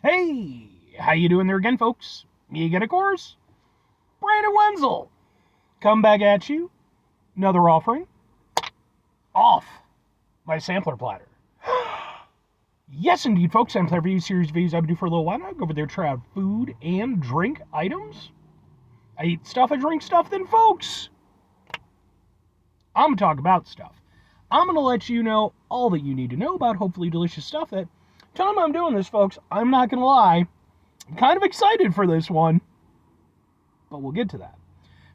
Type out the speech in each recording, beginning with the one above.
Hey, how you doing there again, folks? Me again, of course. Brandon Wenzel. Come back at you. Another offering. Off my sampler platter. Yes, indeed, folks. I'm Platter Review series of videos I've been doing for a little while now. I go over there, try out food and drink items. I eat stuff, I drink stuff, then, folks, I'm going to talk about stuff. I'm going to let you know all that you need to know about hopefully delicious stuff that, time I'm doing this, folks, I'm not going to lie, I'm kind of excited for this one, but we'll get to that.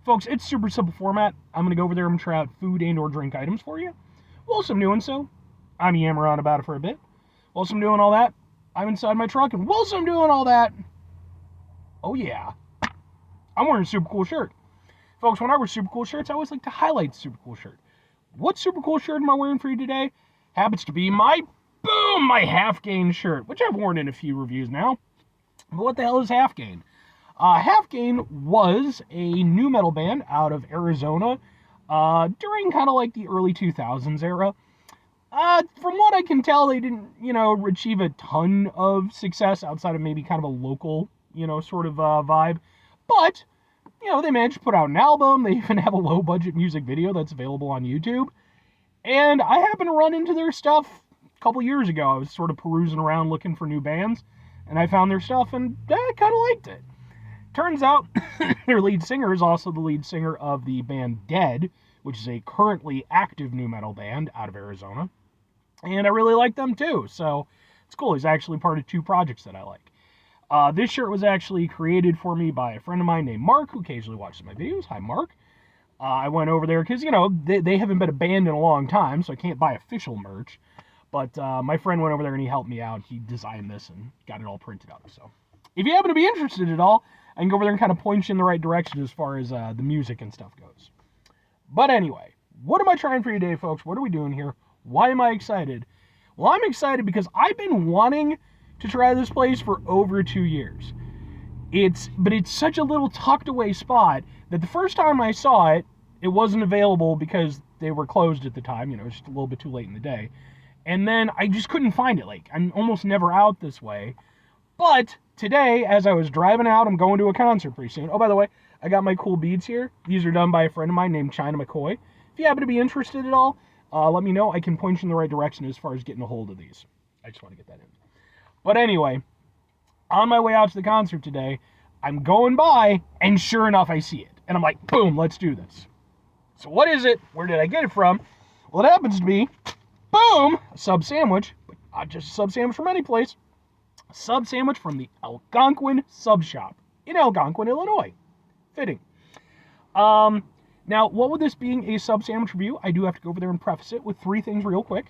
Folks, it's super simple format. I'm going to go over there and try out food and or drink items for you. Whilst I'm doing so, I'm yammering on about it for a bit. Whilst I'm doing all that, I'm inside my truck, and whilst I'm doing all that, oh yeah, I'm wearing a super cool shirt. Folks, when I wear super cool shirts, I always like to highlight the super cool shirt. What super cool shirt am I wearing for you today? Happens to be my Half Gain shirt, which I've worn in a few reviews now. But what the hell is Half Gain? Half Gain was a nu metal band out of Arizona during kind of like the early 2000s era. From what I can tell, they didn't, achieve a ton of success outside of maybe kind of a local, sort of vibe. But, they managed to put out an album. They even have a low-budget music video that's available on YouTube. And I happened to run into their stuff a couple years ago. I was sort of perusing around looking for new bands, and I found their stuff, and I kind of liked it. Turns out, their lead singer is also the lead singer of the band Dead, which is a currently active nu metal band out of Arizona. And I really like them too, so it's cool. He's actually part of two projects that I like. This shirt was actually created for me by a friend of mine named Mark, who occasionally watches my videos. Hi, Mark. I went over there because, they haven't been a band in a long time, so I can't buy official merch. But my friend went over there and he helped me out. He designed this and got it all printed up. So if you happen to be interested at all, I can go over there and kind of point you in the right direction as far as the music and stuff goes. But anyway, what am I trying for you today, folks? What are we doing here? Why am I excited? Well, I'm excited because I've been wanting to try this place for over 2 years. But it's such a little tucked away spot that the first time I saw it, it wasn't available because they were closed at the time. It was just a little bit too late in the day. And then I just couldn't find it. Like, I'm almost never out this way. But today, as I was driving out, I'm going to a concert pretty soon. Oh, by the way, I got my cool beads here. These are done by a friend of mine named China McCoy. If you happen to be interested at all, let me know. I can point you in the right direction as far as getting a hold of these. I just want to get that in. But anyway, on my way out to the concert today, I'm going by, and sure enough, I see it. And I'm like, boom, let's do this. So what is it? Where did I get it from? Well, it happens to be, boom, a sub sandwich, but not just a sub sandwich from any place. A sub sandwich from the Algonquin sub shop in Algonquin, Illinois. Fitting. Now, what with this being a sub sandwich review, I do have to go over there and preface it with 3 things real quick.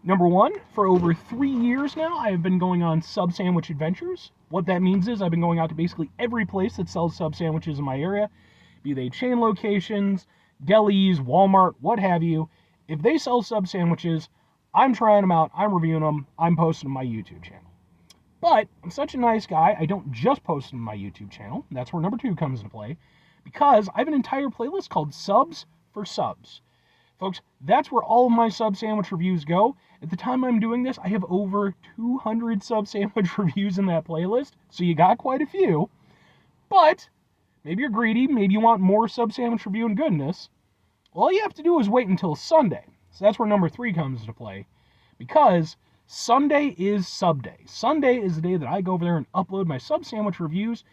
Number 1, for over 3 years now, I have been going on sub sandwich adventures. What that means is I've been going out to basically every place that sells sub sandwiches in my area, be they chain locations, delis, Walmart, what have you. If they sell sub sandwiches, I'm trying them out, I'm reviewing them, I'm posting them on my YouTube channel. But I'm such a nice guy, I don't just post them on my YouTube channel. That's where number 2 comes into play, because I have an entire playlist called Subs for Subs. Folks, that's where all of my sub sandwich reviews go. At the time I'm doing this, I have over 200 sub sandwich reviews in that playlist, so you got quite a few. But maybe you're greedy, maybe you want more sub sandwich review and goodness. Well, all you have to do is wait until Sunday. So that's where number 3 comes into play, because Sunday is SUBday. Sunday is the day that I go over there and upload my sub sandwich reviews.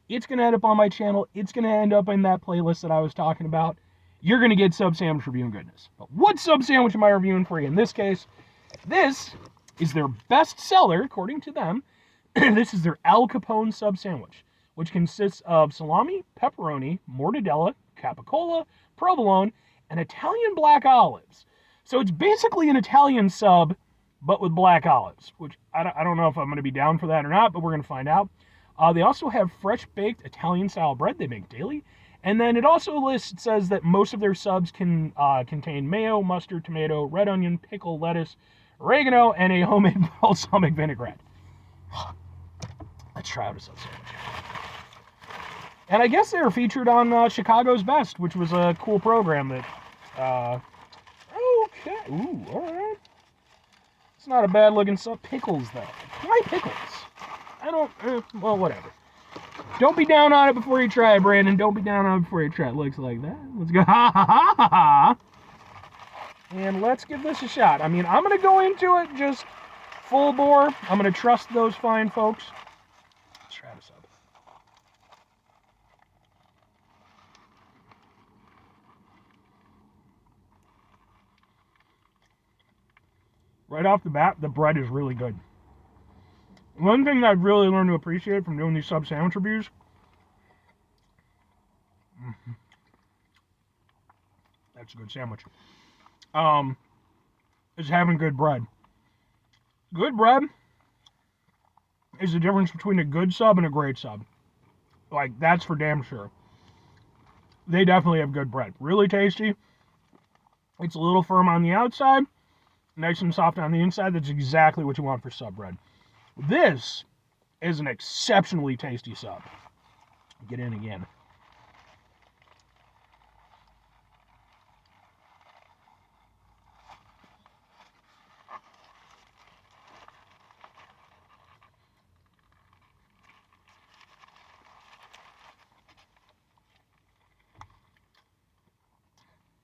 It's going to end up on my channel. It's going to end up in that playlist that I was talking about. You're going to get sub sandwich review and goodness. But what sub sandwich am I reviewing for you in this case? This is their best seller, according to them. This is their Al Capone sub sandwich, which consists of salami, pepperoni, mortadella, capicola, provolone, and Italian black olives. So it's basically an Italian sub, but with black olives, which I don't know if I'm going to be down for that or not, but we're going to find out. They also have fresh-baked Italian-style bread they make daily. And then it also says that most of their subs can contain mayo, mustard, tomato, red onion, pickle, lettuce, oregano, and a homemade balsamic vinaigrette. Let's try out a sub sandwich. And I guess they were featured on Chicago's Best, which was a cool program that... okay, all right. It's not a bad looking sub. Pickles, though. Why pickles? well, whatever. Don't be down on it before you try it, Brandon. Don't be down on it before you try it. Looks like that. Let's go. Ha ha ha ha ha. And let's give this a shot. I mean, I'm going to go into it just full bore. I'm going to trust those fine folks. Let's try this up. Right off the bat, the bread is really good. One thing that I've really learned to appreciate from doing these sub sandwich reviews that's a good sandwich. Is having good bread. Good bread is the difference between a good sub and a great sub. Like, that's for damn sure. They definitely have good bread. Really tasty. It's a little firm on the outside, nice and soft on the inside. That's exactly what you want for sub bread. This is an exceptionally tasty sub. Get in again.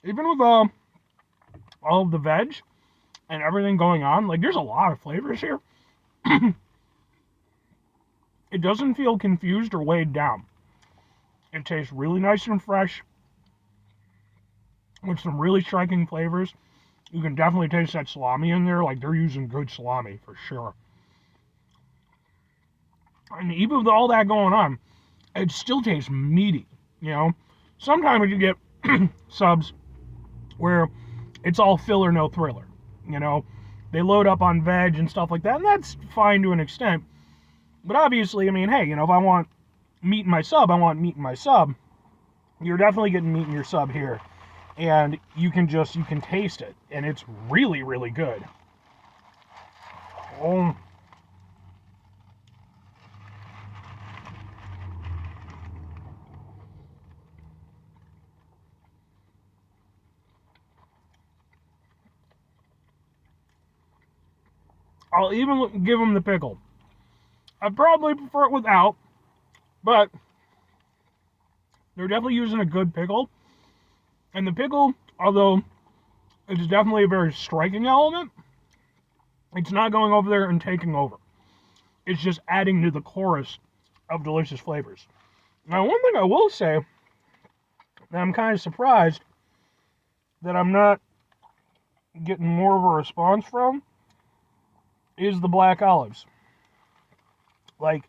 Even with all of the veg and everything going on, like, there's a lot of flavors here. It doesn't feel confused or weighed down. It tastes really nice and fresh with some really striking flavors. You can definitely taste that salami in there. Like, they're using good salami for sure. And even with all that going on, it still tastes meaty, you know? Sometimes you get subs where it's all filler, no thriller, you know? They load up on veg and stuff like that, and that's fine to an extent. But obviously, I mean, hey, you know, if I want meat in my sub, I want meat in my sub. You're definitely getting meat in your sub here. And you can taste it. And it's really, really good. Oh. I'll even give them the pickle. I probably prefer it without, but they're definitely using a good pickle. And the pickle, although it's definitely a very striking element, it's not going over there and taking over. It's just adding to the chorus of delicious flavors. Now, one thing I will say that I'm kind of surprised that I'm not getting more of a response from is the black olives. Like,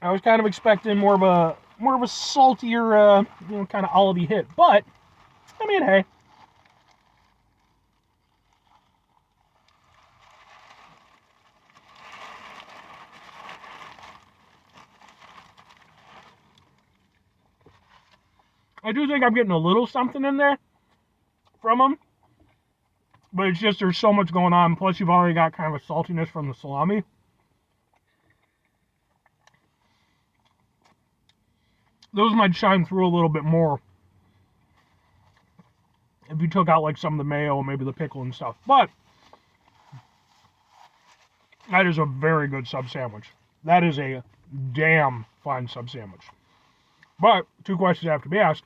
I was kind of expecting more of a saltier, kind of olivey hit. But, I mean, hey. I do think I'm getting a little something in there from them. But it's just there's so much going on. Plus, you've already got kind of a saltiness from the salami. Those might shine through a little bit more if you took out like some of the mayo and maybe the pickle and stuff. But that is a very good sub sandwich. That is a damn fine sub sandwich. But 2 questions have to be asked.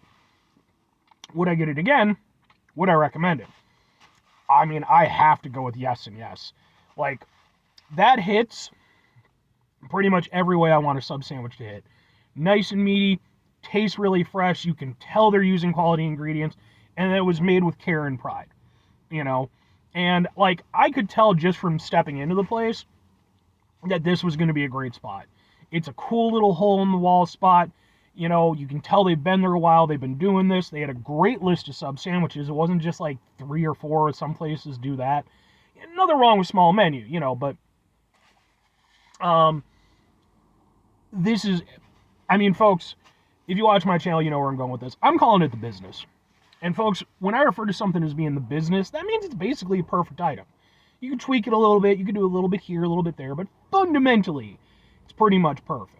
Would I get it again? Would I recommend it? I mean, I have to go with yes and yes. Like, that hits pretty much every way I want a sub sandwich to hit. Nice and meaty, tastes really fresh. You can tell they're using quality ingredients, and it was made with care and pride, you know? And, like, I could tell just from stepping into the place that this was going to be a great spot. It's a cool little hole-in-the-wall spot. You know, you can tell they've been there a while. They've been doing this. They had a great list of sub sandwiches. It wasn't just like 3 or 4. Some places do that. Nothing wrong with small menu, you know, but this is, I mean, folks, if you watch my channel, you know where I'm going with this. I'm calling it the business. And folks, when I refer to something as being the business, that means it's basically a perfect item. You can tweak it a little bit. You can do a little bit here, a little bit there, but fundamentally, it's pretty much perfect.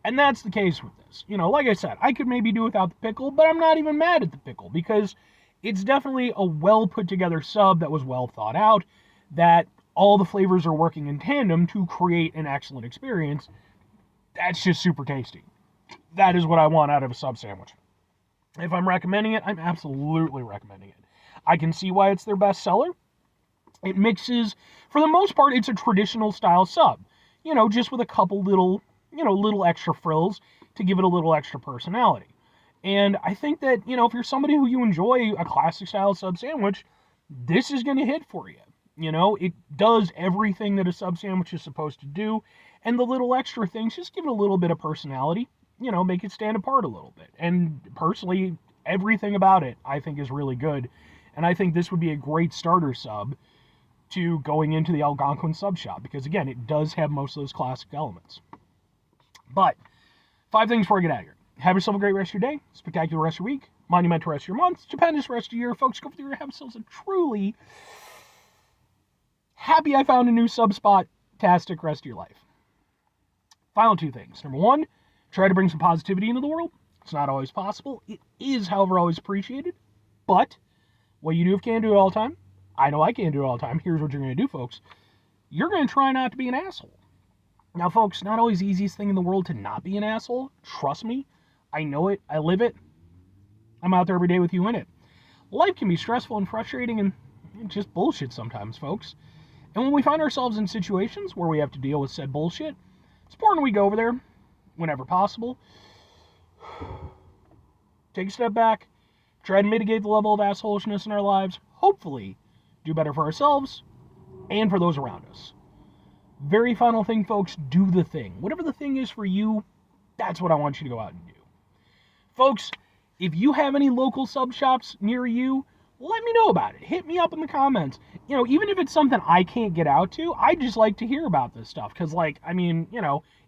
And that's the case with this. You know, like I said, I could maybe do without the pickle, but I'm not even mad at the pickle because it's definitely a well put together sub that was well thought out, that all the flavors are working in tandem to create an excellent experience. That's just super tasty. That is what I want out of a sub sandwich. If I'm recommending it, I'm absolutely recommending it. I can see why it's their best seller. It mixes, for the most part, it's a traditional style sub. Just with a couple little extra frills to give it a little extra personality. And I think that, if you're somebody who you enjoy a classic style sub sandwich, this is going to hit for you. It does everything that a sub sandwich is supposed to do. And the little extra things just give it a little bit of personality, make it stand apart a little bit. And personally, everything about it I think is really good. And I think this would be a great starter sub to going into the Algonquin sub shop, because again, it does have most of those classic elements. But 5 things before I get out of here. Have yourself a great rest of your day, spectacular rest of your week, monumental rest of your month, stupendous rest of your year. Folks, go through and have yourselves a truly happy I found a new sub spot-tastic rest of your life. Final 2 things. Number 1, try to bring some positivity into the world. It's not always possible. It is, however, always appreciated. But what you do if you can't do it all the time, I know I can't do it all the time. Here's what you're going to do, folks. You're going to try not to be an asshole. Now, folks, not always the easiest thing in the world to not be an asshole. Trust me. I know it. I live it. I'm out there every day with you in it. Life can be stressful and frustrating and just bullshit sometimes, folks. And when we find ourselves in situations where we have to deal with said bullshit, it's important we go over there whenever possible. Take a step back. Try to mitigate the level of assholishness in our lives. Hopefully, do better for ourselves and for those around us. Very final thing, folks, do the thing. Whatever the thing is for you, that's what I want you to go out and do. Folks, if you have any local sub shops near you, let me know about it. Hit me up in the comments. Even if it's something I can't get out to, I just like to hear about this stuff. Because,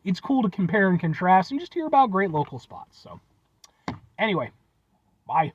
it's cool to compare and contrast and just hear about great local spots. So, anyway, bye.